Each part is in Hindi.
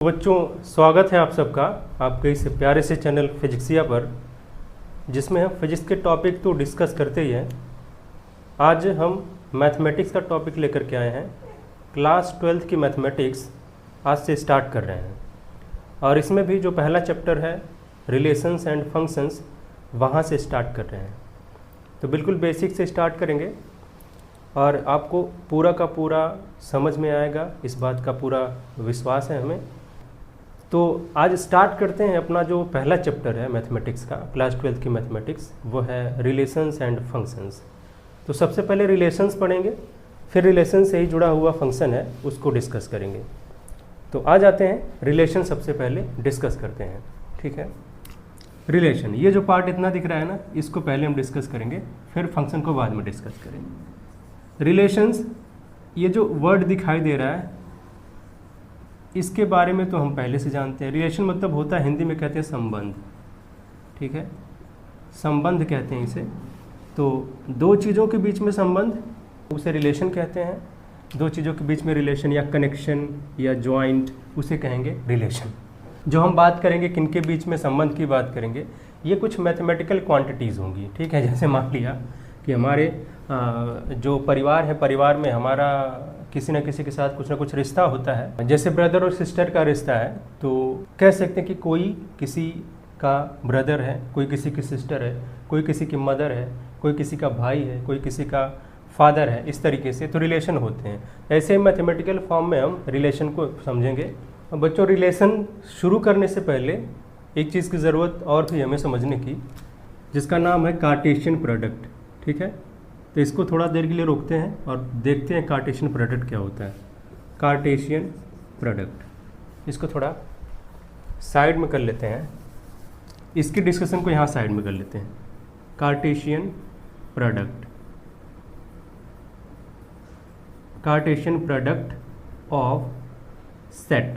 बच्चों, स्वागत है आप सबका आपके इस प्यारे से चैनल फिजिक्सिया पर, जिसमें हम फिजिक्स के टॉपिक तो डिस्कस करते ही हैं। आज हम मैथमेटिक्स का टॉपिक लेकर के आए हैं। क्लास 12th की मैथमेटिक्स आज से स्टार्ट कर रहे हैं और इसमें भी जो पहला चैप्टर है रिलेशंस एंड फंक्शंस, वहाँ से स्टार्ट कर रहे हैं। तो बिल्कुल बेसिक से स्टार्ट करेंगे और आपको पूरा का पूरा समझ में आएगा, इस बात का पूरा विश्वास है हमें। तो आज स्टार्ट करते हैं। अपना जो पहला चैप्टर है मैथमेटिक्स का, क्लास 12th की मैथमेटिक्स, वो है रिलेशंस एंड फंक्शंस। तो सबसे पहले रिलेशंस पढ़ेंगे, फिर रिलेशन से ही जुड़ा हुआ फंक्शन है उसको डिस्कस करेंगे। तो आ जाते हैं, रिलेशन सबसे पहले डिस्कस करते हैं। ठीक है, रिलेशन, ये जो पार्ट इतना दिख रहा है ना, इसको पहले हम डिस्कस करेंगे, फिर फंक्शन को बाद में डिस्कस करेंगे। रिलेशंस, ये जो वर्ड दिखाई दे रहा है, इसके बारे में तो हम पहले से जानते हैं। रिलेशन मतलब होता है, हिंदी में कहते हैं संबंध। ठीक है, संबंध कहते हैं इसे। तो दो चीज़ों के बीच में संबंध, उसे रिलेशन कहते हैं। दो चीज़ों के बीच में रिलेशन या कनेक्शन या जॉइंट, उसे कहेंगे रिलेशन। जो हम बात करेंगे, किनके बीच में संबंध की बात करेंगे, ये कुछ मैथमेटिकल क्वांटिटीज़ होंगी। ठीक है, जैसे मान लिया कि हमारे जो परिवार है, परिवार में हमारा किसी न किसी के साथ कुछ ना कुछ रिश्ता होता है। जैसे ब्रदर और सिस्टर का रिश्ता है, तो कह सकते हैं कि कोई किसी का ब्रदर है, कोई किसी की सिस्टर है, कोई किसी की मदर है, कोई किसी का भाई है, कोई किसी का फादर है। इस तरीके से तो रिलेशन होते हैं। ऐसे मैथमेटिकल फॉर्म में हम रिलेशन को समझेंगे। बच्चों, रिलेशन शुरू करने से पहले एक चीज़ की ज़रूरत और भी हमें समझने की, जिसका नाम है कार्टेशियन प्रोडक्ट। ठीक है, तो इसको थोड़ा देर के लिए रोकते हैं और देखते हैं कार्टेशियन प्रोडक्ट क्या होता है। कार्टेशियन प्रोडक्ट, इसको थोड़ा साइड में कर लेते हैं, इसकी डिस्कशन को यहाँ साइड में कर लेते हैं। Cartesian product, Cartesian product of set.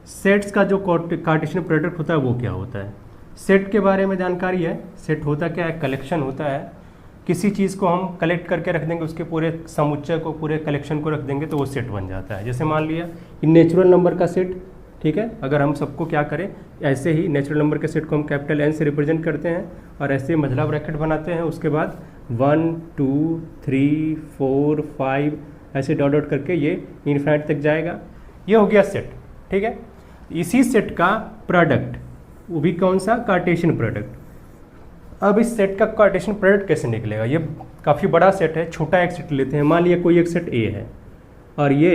Sets का जो कार्टेशियन प्रोडक्ट होता है वो क्या होता है। सेट के बारे में जानकारी है। सेट होता क्या है, कलेक्शन होता है। किसी चीज़ को हम कलेक्ट करके रख देंगे, उसके पूरे समुच्चय को, पूरे कलेक्शन को रख देंगे तो वो सेट बन जाता है। जैसे मान लिया नेचुरल नंबर का सेट। ठीक है, अगर हम सबको क्या करें, ऐसे ही नेचुरल नंबर के सेट को हम कैपिटल N से रिप्रेजेंट करते हैं और ऐसे मझला ब्रैकेट बनाते हैं। उसके बाद 1 2 3 4 5 ऐसे डॉट डॉट करके ये इनफाइनाइट तक जाएगा। ये हो गया सेट। ठीक है, इसी सेट का प्रोडक्ट, वो भी कौन सा, कार्टेशियन प्रोडक्ट। अब इस सेट का कार्टेशियन प्रोडक्ट कैसे निकलेगा। ये काफ़ी बड़ा सेट है, छोटा एक सेट लेते हैं। मान लिया कोई एक सेट ए है और ये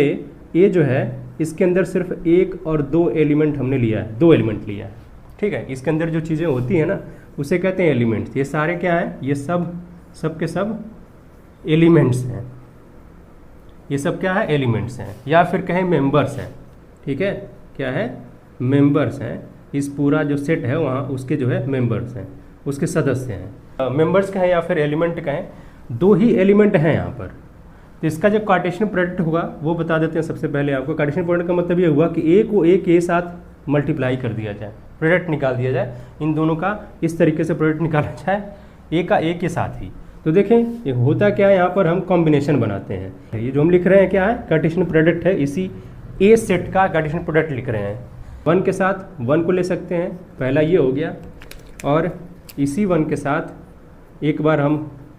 ए जो है, इसके अंदर सिर्फ एक और दो एलिमेंट हमने लिया है, दो एलिमेंट लिया है। ठीक है, इसके अंदर जो चीज़ें होती हैं ना, उसे कहते हैं एलिमेंट्स। ये सारे क्या हैं, ये सब के सब एलिमेंट्स हैं। ये सब क्या है, एलिमेंट्स हैं, या फिर कहें मेंबर्स हैं। ठीक है, क्या है, मेंबर्स हैं। इस पूरा जो सेट है वहाँ उसके जो है मेंबर्स हैं, उसके सदस्य हैं। मेंबर्स कहें या फिर एलिमेंट कहें, दो ही एलिमेंट हैं यहाँ पर। तो इसका जो कार्टेशियन प्रोडक्ट होगा वो बता देते हैं सबसे पहले आपको। कार्टेशियन प्रोडक्ट का मतलब ये हुआ कि ए को ए के साथ मल्टीप्लाई कर दिया जाए, प्रोडक्ट निकाल दिया जाए। इन दोनों का इस तरीके से प्रोडक्ट निकाला जाए, ए का ए के साथ ही। तो देखें ये होता क्या है, यहाँ पर हम कॉम्बिनेशन बनाते हैं। ये जो हम लिख रहे हैं क्या है, कार्टेशियन प्रोडक्ट है। इसी ए सेट का कार्टेशियन प्रोडक्ट लिख रहे हैं। 1 के साथ 1 को ले सकते हैं, पहला ये हो गया। और इसी 1 के साथ एक बार हम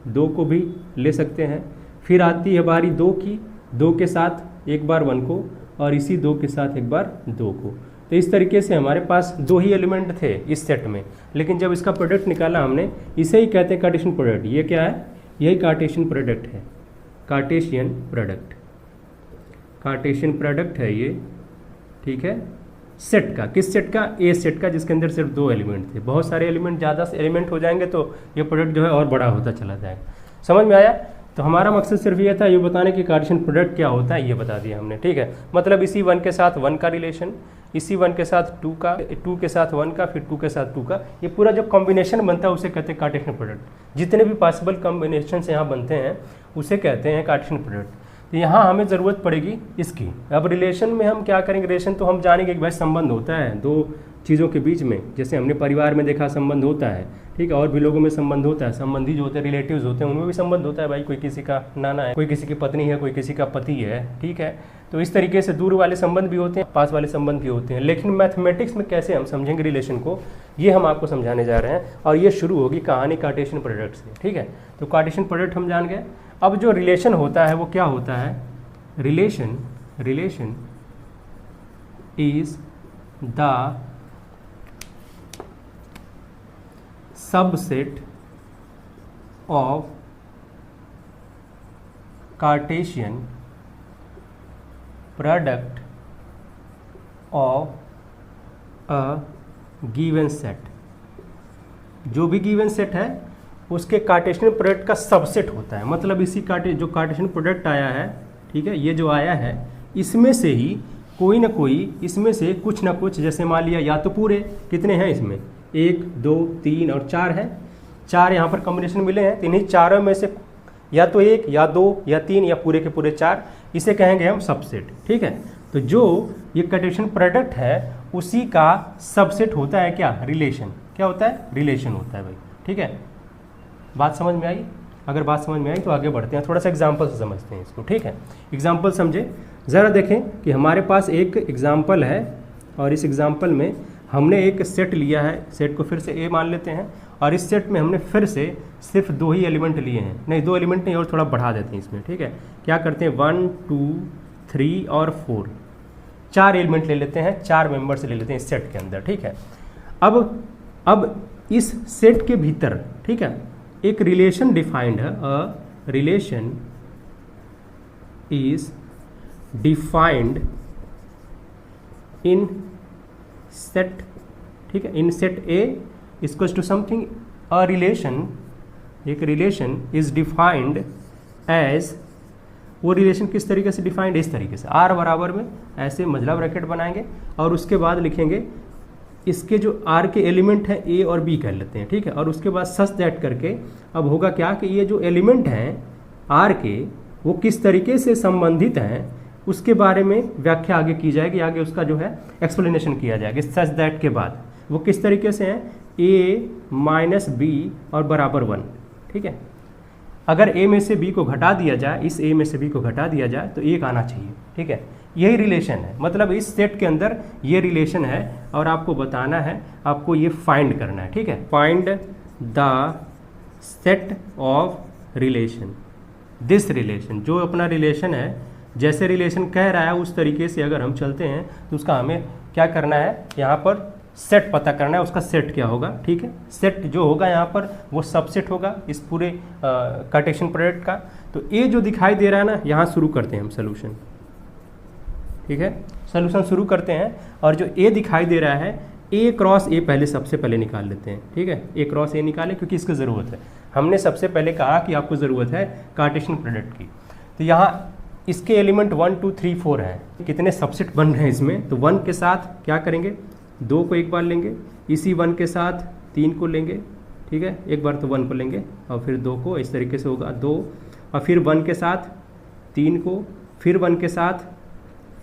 2 को भी ले सकते हैं। फिर आती है बारी 2 की, 2 के साथ एक बार 1 को और इसी 2 के साथ एक बार 2 को। तो इस तरीके से हमारे पास दो ही एलिमेंट थे इस सेट में, लेकिन जब इसका प्रोडक्ट निकाला हमने, इसे ही कहते हैं कार्टेशियन प्रोडक्ट। ये क्या है, यही कार्टेशियन प्रोडक्ट है। कार्टेशियन प्रोडक्ट, कार्टेशियन प्रोडक्ट है ये। ठीक है, सेट का, किस सेट का, ए सेट का, जिसके अंदर सिर्फ दो एलिमेंट थे। बहुत सारे एलिमेंट, ज़्यादा से एलिमेंट हो जाएंगे तो ये प्रोडक्ट जो है और बड़ा होता चला जाएगा। समझ में आया। तो हमारा मकसद सिर्फ ये था, ये बताने कि कार्टेशियन प्रोडक्ट क्या होता है, ये बता दिया हमने। ठीक है, मतलब इसी 1 के साथ 1 का रिलेशन, इसी 1 के साथ 2 का, 2 के साथ 1 का, फिर 2 के साथ 2 का, ये पूरा जो कॉम्बिनेशन बनता है उसे कहते हैं कार्टेशियन प्रोडक्ट। जितने भी पॉसिबल कॉम्बिनेशन यहाँ बनते हैं उसे कहते हैं कार्टेशियन प्रोडक्ट। तो यहाँ हमें ज़रूरत पड़ेगी इसकी। अब रिलेशन में हम क्या करेंगे, रिलेशन तो हम जानेंगे कि भाई संबंध होता है दो चीज़ों के बीच में, जैसे हमने परिवार में देखा संबंध होता है, ठीक है, और भी लोगों में संबंध होता है, संबंधी जो होते हैं रिलेटिव्स होते हैं उनमें भी संबंध होता है, भाई कोई किसी का नाना है, कोई किसी की पत्नी है, कोई किसी का पति है, ठीक है। तो इस तरीके से दूर वाले संबंध भी होते हैं, पास वाले संबंध भी होते हैं। लेकिन मैथमेटिक्स में कैसे हम समझेंगे रिलेशन को, ये हम आपको समझाने जा रहे हैं, और ये शुरू होगी कहानी कार्टेशियन प्रोडक्ट से, ठीक है। तो कार्टेशियन प्रोडक्ट हम जान गए। अब जो रिलेशन होता है वो क्या होता है, relation is the subset of Cartesian product of a given set. जो भी गिवन सेट है उसके कार्टेशियन प्रोडक्ट का सबसेट होता है। मतलब इसी जो कार्टेशियन प्रोडक्ट आया है, ठीक है, ये जो आया है इसमें से ही कोई ना कोई, इसमें से कुछ ना कुछ, जैसे मान लिया या तो पूरे, कितने हैं इसमें, 1 2 3 और 4 है, 4 यहाँ पर कॉम्बिनेशन मिले हैं, तो इन्हीं चारों में से या तो 1 या 2 या 3 या पूरे के पूरे 4, इसे कहेंगे हम सबसेट, ठीक है। तो जो ये कार्टेशियन प्रोडक्ट है उसी का सबसेट होता है क्या, रिलेशन। क्या होता है, रिलेशन होता है भाई, ठीक है। बात समझ में आई? अगर बात समझ में आई तो आगे बढ़ते हैं, थोड़ा सा एग्जाम्पल से समझते हैं इसको, ठीक है। एग्जाम्पल समझे, ज़रा देखें कि हमारे पास एक एग्जाम्पल है और इस एग्जाम्पल में हमने एक सेट लिया है, सेट को फिर से ए मान लेते हैं, और इस सेट में हमने फिर से सिर्फ 2 ही एलिमेंट लिए हैं, नहीं 2 एलिमेंट नहीं, और थोड़ा बढ़ा देते हैं इसमें, ठीक है। क्या करते हैं, 1 2 3 और 4, 4 एलिमेंट ले लेते हैं, 4 मेंबर्स ले लेते हैं इस सेट के अंदर, ठीक है। अब इस सेट के भीतर, ठीक है, एक रिलेशन डिफाइंड है, a relation is defined in set, ठीक है, in set A equals to something, a relation, एक रिलेशन इज डिफाइंड एज, वो रिलेशन किस तरीके से डिफाइंड, इस तरीके से, आर बराबर में ऐसे मझला ब्रैकेट बनाएंगे और उसके बाद लिखेंगे इसके जो आर के एलिमेंट हैं ए और बी कर लेते हैं, ठीक है, और उसके बाद सच दैट करके अब होगा क्या कि ये जो एलिमेंट हैं आर के वो किस तरीके से संबंधित हैं उसके बारे में व्याख्या आगे की जाएगी, आगे उसका जो है एक्सप्लेनेशन किया जाएगा सच दैट के बाद। वो किस तरीके से हैं, ए माइनस बी और बराबर 1, ठीक है। अगर ए में से बी को घटा दिया जाए, इस ए में से बी को घटा दिया जाए तो 1 आना चाहिए, ठीक है। यही रिलेशन है, मतलब इस सेट के अंदर ये रिलेशन है और आपको बताना है, आपको ये फाइंड करना है, ठीक है। Find the set of relation, this relation, जो अपना रिलेशन है, जैसे रिलेशन कह रहा है उस तरीके से अगर हम चलते हैं तो उसका हमें क्या करना है, यहाँ पर सेट पता करना है, उसका सेट क्या होगा, ठीक है। सेट जो होगा यहाँ पर वो सबसेट होगा इस पूरे कार्टेशियन प्रोडक्ट का। तो ए जो दिखाई दे रहा है ना, यहाँ शुरू करते हैं हम सोल्यूशन, ठीक है, सोल्यूशन शुरू करते हैं। और जो ए दिखाई दे रहा है, ए क्रॉस ए पहले सबसे पहले निकाल लेते हैं, ठीक है। ए क्रॉस ए निकाले क्योंकि इसकी ज़रूरत है, हमने सबसे पहले कहा कि आपको ज़रूरत है कार्टेशियन प्रोडक्ट की। तो यहाँ इसके एलिमेंट 1 2 3 4 हैं, कितने सबसेट बन रहे हैं इसमें, तो 1 के साथ क्या करेंगे, 2 को एक बार लेंगे, इसी 1 के साथ 3 को लेंगे, ठीक है, एक बार तो 1 को लेंगे और फिर 2 को, इस तरीके से होगा 2, और फिर 1 के साथ 3 को, फिर 1 के साथ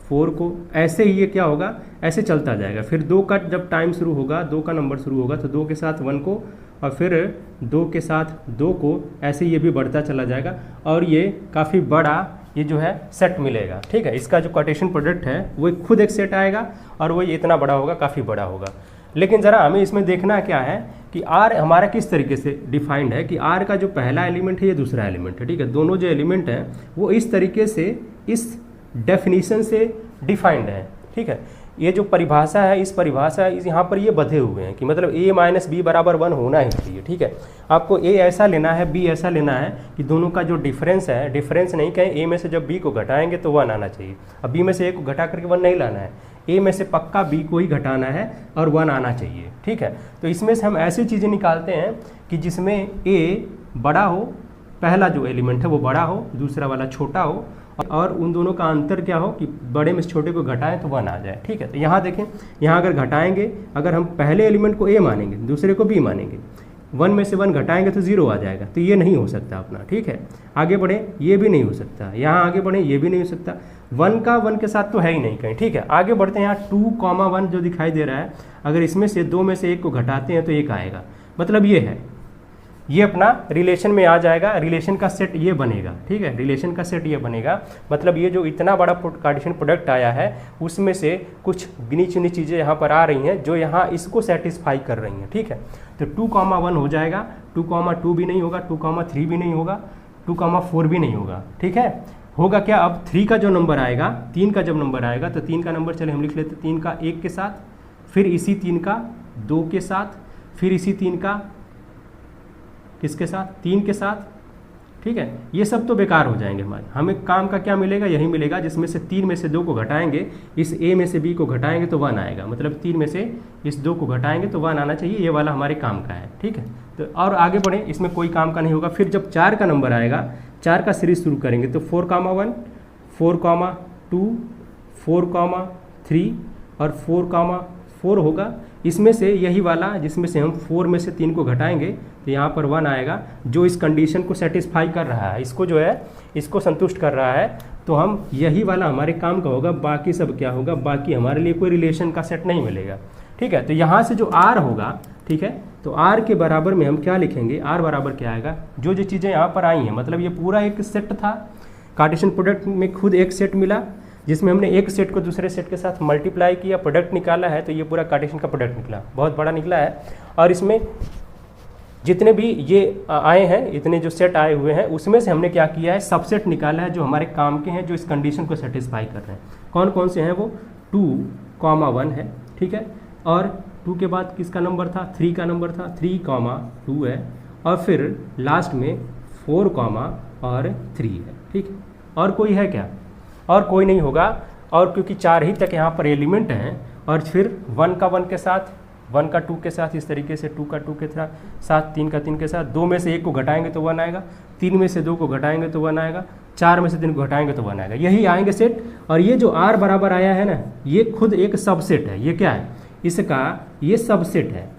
4 को, ऐसे ही ये क्या होगा, ऐसे चलता जाएगा। फिर 2 का जब टाइम शुरू होगा, 2 का नंबर शुरू होगा तो 2 के साथ 1 को, और फिर 2 के साथ 2 को, ऐसे ये भी बढ़ता चला जाएगा और ये काफ़ी बड़ा ये जो है सेट मिलेगा, ठीक है। इसका जो कार्टेशियन प्रोडक्ट है वो खुद एक सेट आएगा और वो इतना बड़ा होगा, काफ़ी बड़ा होगा। लेकिन ज़रा हमें इसमें देखना क्या है कि आर हमारा किस तरीके से डिफाइंड है, कि आर का जो पहला एलिमेंट है ये दूसरा एलिमेंट है, ठीक है। दोनों जो एलिमेंट हैं वो इस तरीके से, इस डेफिनीशन से डिफाइंड है, ठीक है। ये जो परिभाषा है, इस परिभाषा इस यहाँ पर ये बधे हुए हैं कि मतलब a माइनस बी बराबर 1 होना ही चाहिए, ठीक है। आपको a ऐसा लेना है, b ऐसा लेना है कि दोनों का जो डिफरेंस है, डिफरेंस नहीं कहें, a में से जब b को घटाएंगे तो 1 आना चाहिए। अब b में से a को घटा करके 1 नहीं लाना है, a में से पक्का b को ही घटाना है और 1 आना चाहिए, ठीक है। तो इसमें से हम ऐसी चीज़ें निकालते हैं कि जिसमें a बड़ा हो, पहला जो एलिमेंट है वो बड़ा हो, दूसरा वाला छोटा हो, और उन दोनों का अंतर क्या हो कि बड़े में से छोटे को घटाएं तो 1 आ जाए, ठीक है। तो यहाँ देखें, यहाँ अगर घटाएंगे, अगर हम पहले एलिमेंट को a मानेंगे, दूसरे को b मानेंगे, 1 में से 1 घटाएंगे तो 0 आ जाएगा, तो ये नहीं हो सकता अपना, ठीक है। आगे बढ़े, ये भी नहीं हो सकता, यहाँ आगे बढ़े, ये भी नहीं हो सकता, 1 का 1 के साथ तो है ही नहीं कहीं, ठीक है। आगे बढ़ते हैं, यहाँ 2,1 जो दिखाई दे रहा है, अगर इसमें से 2 में से 1 को घटाते हैं तो 1 आएगा, मतलब ये है, ये अपना रिलेशन में आ जाएगा, रिलेशन का सेट ये बनेगा, ठीक है, रिलेशन का सेट ये बनेगा। मतलब ये जो इतना बड़ा कार्टेशियन प्रोडक्ट आया है उसमें से कुछ गिनी चुनी चीज़ें यहाँ पर आ रही हैं जो यहाँ इसको सेटिस्फाई कर रही हैं, ठीक है। तो 2,1 हो जाएगा, 2,2 भी नहीं होगा, 2,3 भी नहीं होगा, 2,4 भी नहीं होगा, ठीक है। होगा क्या, अब 3 का जो नंबर आएगा, 3 का जब नंबर आएगा तो 3 का नंबर चले हम लिख लेते, 3 का 1 के साथ, फिर इसी 3 का 2 के साथ, फिर इसी 3 का किसके साथ, 3 के साथ, ठीक है। ये सब तो बेकार हो जाएंगे हमारे, हमें काम का क्या मिलेगा, यही मिलेगा, जिसमें से 3 में से 2 को घटाएंगे, इस a में से b को घटाएंगे तो 1 आएगा, मतलब 3 में से इस 2 को घटाएंगे तो 1 आना चाहिए, ये वाला हमारे काम का है, ठीक है। तो और आगे बढ़े, इसमें कोई काम का नहीं होगा। फिर जब 4 का नंबर आएगा, 4 का सीरीज शुरू करेंगे तो 4,1, 4,2, 4,3 और 4,4 होगा। इसमें से यही वाला जिसमें से हम 4 में से 3 को घटाएंगे तो यहाँ पर 1 आएगा, जो इस कंडीशन को सेटिस्फाई कर रहा है, इसको जो है इसको संतुष्ट कर रहा है, तो हम यही वाला हमारे काम का होगा। बाकी सब क्या होगा, बाकी हमारे लिए कोई रिलेशन का सेट नहीं मिलेगा, ठीक है। तो यहाँ से जो R होगा, ठीक है, तो R के बराबर में हम क्या लिखेंगे, R बराबर क्या आएगा, जो जो चीज़ें यहाँ पर आई हैं, मतलब ये पूरा एक सेट था, कार्टेशियन प्रोडक्ट में खुद एक सेट मिला जिसमें हमने एक सेट को दूसरे सेट के साथ मल्टीप्लाई किया, प्रोडक्ट निकाला है, तो ये पूरा कार्टेशियन का प्रोडक्ट निकला, बहुत बड़ा निकला है। और इसमें जितने भी ये आए हैं, इतने जो सेट आए हुए हैं, उसमें से हमने क्या किया है, सबसेट निकाला है जो हमारे काम के हैं, जो इस कंडीशन को सेटिस्फाई कर रहे हैं। कौन कौन से हैं वो, 2,1 है, ठीक है, और 2 के बाद किसका नंबर था, 3 का नंबर था, 3,2 है, और फिर लास्ट में 4,3 है, ठीक है। और कोई है क्या, और कोई नहीं होगा, और क्योंकि 4 ही तक यहाँ पर एलिमेंट हैं, और फिर 1 का 1 के साथ, 1 का 2 के साथ, इस तरीके से 2 का 2 के साथ, 3 का 3 के साथ, 2 में से 1 को घटाएंगे तो 1 आएगा, 3 में से 2 को घटाएंगे तो 1 आएगा, 4 में से 3 को घटाएंगे तो 1 आएगा, यही आएंगे सेट। और ये जो R बराबर आया है ना, ये खुद एक सबसेट है, ये क्या है, इसका ये सबसेट है,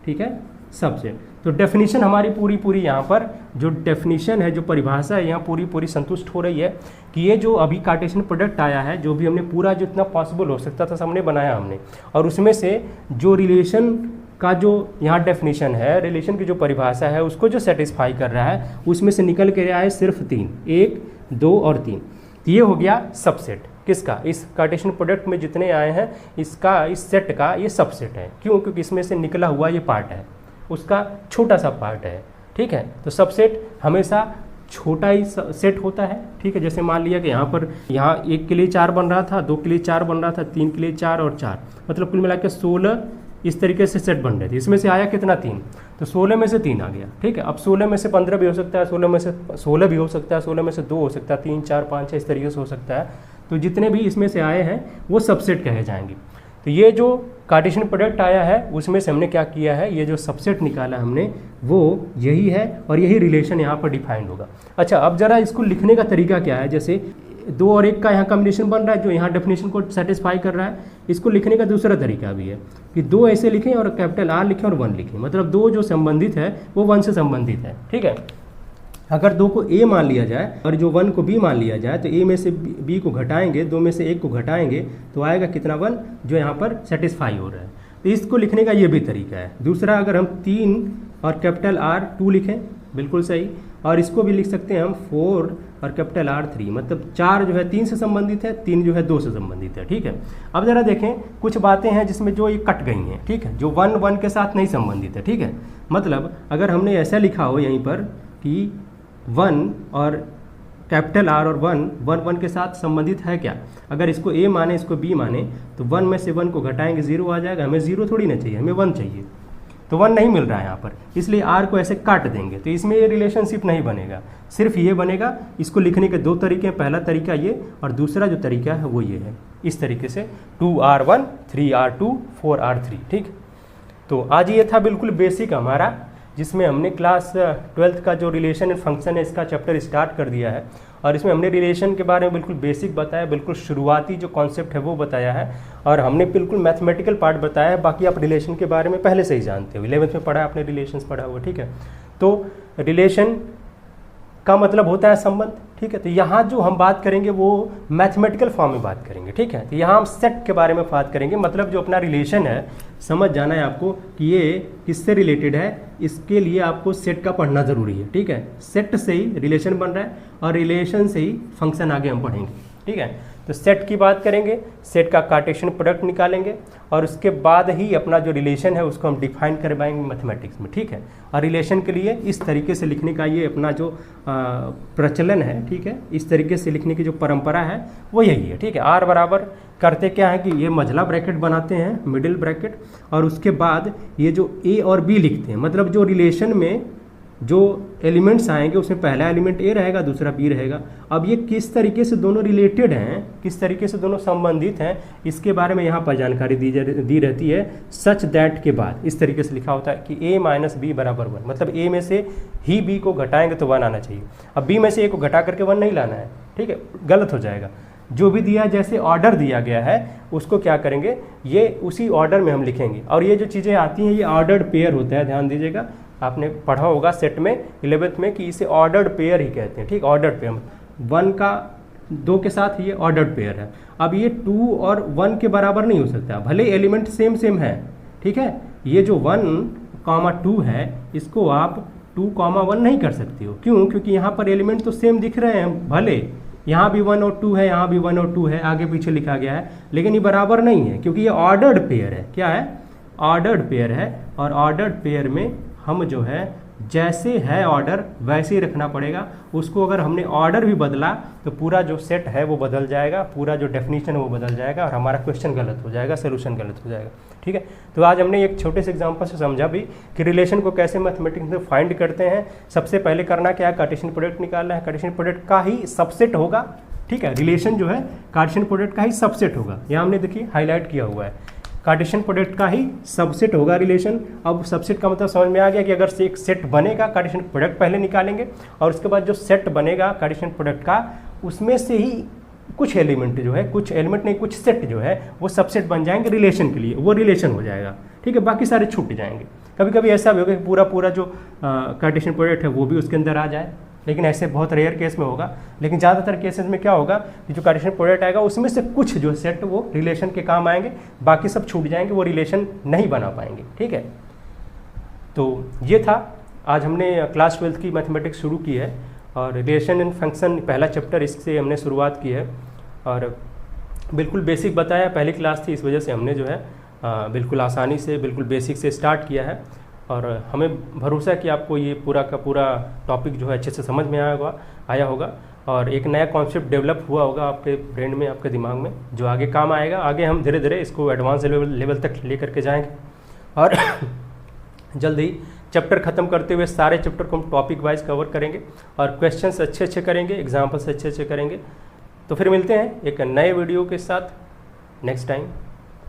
ठीक है, सबसेट। तो डेफिनेशन हमारी पूरी यहाँ पर जो डेफिनेशन है, जो परिभाषा है, यहाँ पूरी संतुष्ट हो रही है कि ये जो अभी कार्टेशियन प्रोडक्ट आया है, जो भी हमने पूरा जितना पॉसिबल हो सकता था सबने बनाया हमने, और उसमें से जो रिलेशन का जो यहाँ डेफिनेशन है, रिलेशन की जो परिभाषा है, उसको जो सेटिस्फाई कर रहा है, उसमें से निकल के आया है सिर्फ 3, 1, 2 और 3। तो ये हो गया सबसेट किसका, इस कार्टेशियन प्रोडक्ट में जितने आए हैं, इसका, इस सेट का ये सबसेट है। क्यों, क्योंकि इसमें से निकला हुआ ये पार्ट है, उसका छोटा सा पार्ट है, ठीक है। तो सबसेट हमेशा छोटा ही सेट होता है, ठीक है। जैसे मान लिया कि यहाँ 1 के लिए 4 बन रहा था, 2 के लिए 4 बन रहा था, 3 के लिए 4 और 4, मतलब कुल मिला के 16 इस तरीके से सेट बन रहे थे। इसमें से आया कितना, 3, तो 16 में से 3 आ गया, ठीक है। अब 16 में से 15 भी हो सकता है, 16 में से 16 भी हो सकता है, 16 में से 2 हो सकता है, 3, 4, 5, 6 इस तरीके से हो सकता है। तो जितने भी इसमें से आए हैं वो सबसेट कहे जाएंगे। तो ये जो कार्टेशियन प्रोडक्ट आया है उसमें से हमने क्या किया है, ये जो सबसेट निकाला हमने वो यही है, और यही रिलेशन यहाँ पर डिफाइंड होगा। अच्छा, अब जरा इसको लिखने का तरीका क्या है, जैसे 2 और 1 का यहाँ कॉम्बिनेशन बन रहा है जो यहाँ डेफिनेशन को सेटिस्फाई कर रहा है, इसको लिखने का दूसरा तरीका भी है कि 2 ऐसे लिखें और कैपिटल R लिखें और 1 लिखें, मतलब 2 जो संबंधित है वो 1 से संबंधित है, ठीक है। अगर 2 को A मान लिया जाए और जो 1 को B मान लिया जाए, तो A में से B को घटाएंगे, 2 में से 1 को घटाएंगे तो आएगा कितना, 1, जो यहाँ पर सेटिस्फाई हो रहा है। तो इसको लिखने का ये भी तरीका है। दूसरा, अगर हम 3 और कैपिटल R 2 लिखें, बिल्कुल सही, और इसको भी लिख सकते हैं हम 4 और कैपिटल R 3, मतलब 4 जो है 3 से संबंधित है, 3 जो है 2 से संबंधित है, ठीक है। अब जरा देखें, कुछ बातें हैं जिसमें जो ये कट गई हैं, ठीक है, जो 1 1 के साथ नहीं संबंधित है, ठीक है। मतलब अगर हमने ऐसा लिखा हो यहीं पर कि 1 और कैपिटल R और 1 1 के साथ संबंधित है क्या, अगर इसको A माने, इसको B माने, तो 1 में से 1 को घटाएंगे 0 आ जाएगा। हमें 0 थोड़ी ना चाहिए, हमें 1 चाहिए, तो 1 नहीं मिल रहा है यहाँ पर, इसलिए R को ऐसे काट देंगे, तो इसमें ये रिलेशनशिप नहीं बनेगा, सिर्फ ये बनेगा। इसको लिखने के 2 तरीके हैं, पहला तरीका ये और दूसरा जो तरीका है वो ये है, इस तरीके से 2R1 3R2 4R3, ठीक। तो आज ये था बिल्कुल बेसिक हमारा, जिसमें हमने क्लास 12th का जो रिलेशन एंड फंक्शन है इसका चैप्टर स्टार्ट कर दिया है। और इसमें हमने रिलेशन के बारे में बिल्कुल बेसिक बताया, बिल्कुल शुरुआती जो कॉन्सेप्ट है वो बताया है, और हमने बिल्कुल मैथमेटिकल पार्ट बताया है। बाकी आप रिलेशन के बारे में पहले से ही जानते हो, 11th में पढ़ा आपने, रिलेशंस पढ़ा हुआ, ठीक है। तो रिलेशन का मतलब होता है संबंध, ठीक है। तो यहाँ जो हम बात करेंगे वो मैथमेटिकल फॉर्म में बात करेंगे, ठीक है। तो यहाँ हम सेट के बारे में बात करेंगे, मतलब जो अपना रिलेशन है समझ जाना है आपको कि ये किससे रिलेटेड है, इसके लिए आपको सेट का पढ़ना ज़रूरी है, ठीक है। सेट से ही रिलेशन बन रहा है और रिलेशन से ही फंक्शन आगे हम पढ़ेंगे, ठीक है। तो सेट की बात करेंगे, सेट का कार्टेशियन प्रोडक्ट निकालेंगे और उसके बाद ही अपना जो रिलेशन है उसको हम डिफाइन करवाएंगे मैथमेटिक्स में, ठीक है। और रिलेशन के लिए इस तरीके से लिखने का ये अपना जो प्रचलन है, ठीक है, इस तरीके से लिखने की जो परंपरा है वो यही है, ठीक है। आर बराबर करते क्या है कि ये मझला ब्रैकेट बनाते हैं, मिडिल ब्रैकेट, और उसके बाद ये जो ए और बी लिखते हैं, मतलब जो रिलेशन में जो एलिमेंट्स आएंगे उसमें पहला एलिमेंट ए रहेगा, दूसरा बी रहेगा। अब ये किस तरीके से दोनों रिलेटेड हैं, किस तरीके से दोनों संबंधित हैं, इसके बारे में यहाँ पर जानकारी दी रहती है। सच दैट के बाद इस तरीके से लिखा होता है कि a माइनस बी बराबर 1, मतलब a में से ही b को घटाएंगे तो 1 आना चाहिए। अब b में से a को घटा करके 1 नहीं लाना है, ठीक है, गलत हो जाएगा। जो भी दिया, जैसे ऑर्डर दिया गया है उसको क्या करेंगे, ये उसी ऑर्डर में हम लिखेंगे। और ये जो चीज़ें आती हैं ये ऑर्डर्ड पेयर होता है, ध्यान दीजिएगा, आपने पढ़ा होगा सेट में 11th में कि इसे ऑर्डर्ड पेयर ही कहते हैं, ठीक। ऑर्डर्ड पेयर 1 का 2 के साथ ये ऑर्डर्ड पेयर है। अब ये 2 और 1 के बराबर नहीं हो सकता, भले एलिमेंट सेम सेम है, ठीक है। ये जो 1, 2 है इसको आप 2, 1 नहीं कर सकते हो, क्यों? क्योंकि यहाँ पर एलिमेंट तो सेम दिख रहे हैं, भले यहाँ भी 1 और 2 है, यहाँ भी 1 और 2 है, आगे पीछे लिखा गया है, लेकिन ये बराबर नहीं है क्योंकि ये ऑर्डर्ड पेयर है। क्या है? ऑर्डर्ड पेयर है। और ऑर्डर्ड पेयर में हम जो है जैसे है ऑर्डर वैसे ही रखना पड़ेगा। उसको अगर हमने ऑर्डर भी बदला तो पूरा जो सेट है वो बदल जाएगा, पूरा जो डेफिनेशन है वो बदल जाएगा और हमारा क्वेश्चन गलत हो जाएगा, सोल्यूशन गलत हो जाएगा, ठीक है। तो आज हमने एक छोटे से एग्जांपल से समझा भी कि रिलेशन को कैसे मैथमेटिक्स में फाइंड करते हैं। सबसे पहले करना क्या है, कार्टेशियन प्रोडक्ट निकालना है। कार्टेशियन प्रोडक्ट का ही सबसेट होगा, ठीक है। रिलेशन जो है कार्टेशियन प्रोडक्ट का ही सबसेट होगा, यहाँ हमने देखिए हाईलाइट किया हुआ है, कार्टेशियन प्रोडक्ट का ही सबसेट होगा रिलेशन। अब सबसेट का मतलब समझ में आ गया कि अगर से एक सेट बनेगा, कार्टेशियन प्रोडक्ट पहले निकालेंगे और उसके बाद जो सेट बनेगा कार्टेशियन प्रोडक्ट का, उसमें से ही कुछ एलिमेंट जो है, कुछ एलिमेंट नहीं, कुछ सेट जो है वो सबसेट बन जाएंगे रिलेशन के लिए, वो रिलेशन हो जाएगा, ठीक है। बाकी सारे छूट जाएंगे। कभी कभी ऐसा भी होगा कि पूरा जो कार्टेशियन प्रोडक्ट है वो भी उसके अंदर आ जाए, लेकिन ऐसे बहुत रेयर केस में होगा। लेकिन ज़्यादातर केसेस में क्या होगा कि जो कार्टेशियन प्रोडक्ट आएगा उसमें से कुछ जो सेट वो रिलेशन के काम आएंगे, बाकी सब छूट जाएंगे, वो रिलेशन नहीं बना पाएंगे, ठीक है। तो ये था, आज हमने क्लास 12th की मैथमेटिक्स शुरू की है और रिलेशन एंड फंक्शन पहला चैप्टर, इससे हमने शुरुआत की है और बिल्कुल बेसिक बताया। पहली क्लास थी, इस वजह से हमने जो है बिल्कुल आसानी से, बिल्कुल बेसिक से स्टार्ट किया है और हमें भरोसा है कि आपको ये पूरा का पूरा टॉपिक जो है अच्छे से समझ में आया होगा और एक नया कॉन्सेप्ट डेवलप हुआ होगा आपके ब्रेन में, आपके दिमाग में, जो आगे काम आएगा। आगे हम धीरे धीरे इसको एडवांस लेवल तक ले करके जाएंगे और जल्द ही चैप्टर ख़त्म करते हुए सारे चैप्टर को हम टॉपिक वाइज कवर करेंगे और क्वेश्चंस अच्छे करेंगे, एग्जाम्पल्स अच्छे करेंगे। तो फिर मिलते हैं एक नए वीडियो के साथ नेक्स्ट टाइम।